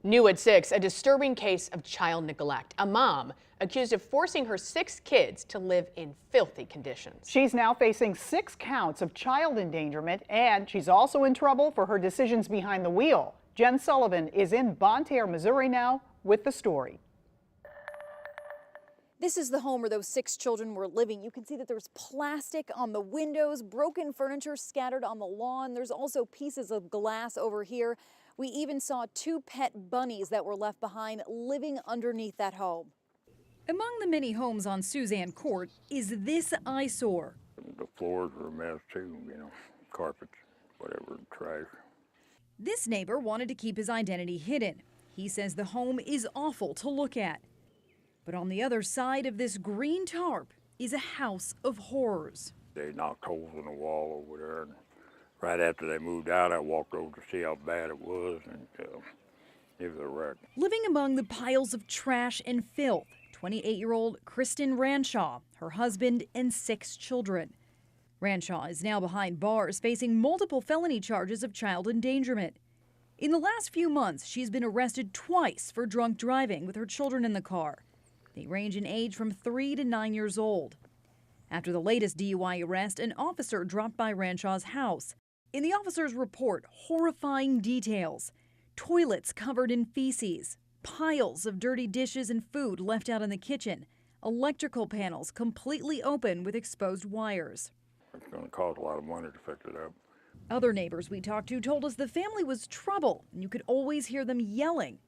New at 6, a disturbing case of child neglect. A mom accused of forcing her 6 kids to live in filthy conditions. She's now facing 6 counts of child endangerment, and she's also in trouble for her decisions behind the wheel. Jen Sullivan is in Bonne Terre, Missouri now with the story. This is the home where those 6 children were living. You can see that there's plastic on the windows, broken furniture scattered on the lawn. There's also pieces of glass over here. We even saw 2 pet bunnies that were left behind living underneath that home. Among the many homes on Suzanne Court is this eyesore. The floors are a mess too, carpets, whatever, trash. This neighbor wanted to keep his identity hidden. He says the home is awful to look at. But on the other side of this green tarp is a house of horrors. They knocked holes in the wall over there, and right after they moved out, I walked over to see how bad it was, and it was a wreck. Living among the piles of trash and filth, 28-year-old Kristen Ranshaw, her husband, and 6 children. Ranshaw is now behind bars, facing multiple felony charges of child endangerment. In the last few months, she's been arrested twice for drunk driving with her children in the car. They range in age from 3 to 9 years old. After the latest DUI arrest, an officer dropped by Ranshaw's house. In the officer's report, horrifying details. Toilets covered in feces, piles of dirty dishes and food left out in the kitchen, electrical panels completely open with exposed wires. It's going to cost a lot of money to fix it up. Other neighbors we talked to told us the family was trouble, and you could always hear them yelling.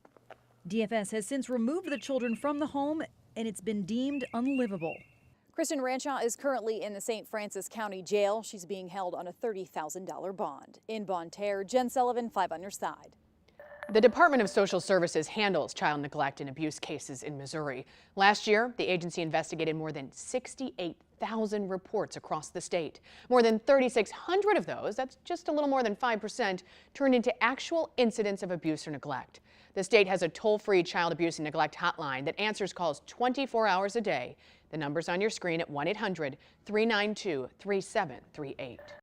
DFS has since removed the children from the home, and it's been deemed unlivable. Kristen Ranshaw is currently in the St. Francis County Jail. She's being held on a $30,000 bond. In Bonne Terre, Jen Sullivan, 5 on your side. The Department of Social Services handles child neglect and abuse cases in Missouri. Last year, the agency investigated more than 68,000 reports across the state. More than 3,600 of those, that's just a little more than 5%, turned into actual incidents of abuse or neglect. The state has a toll-free child abuse and neglect hotline that answers calls 24 hours a day. The number's on your screen at 1-800-392-3738.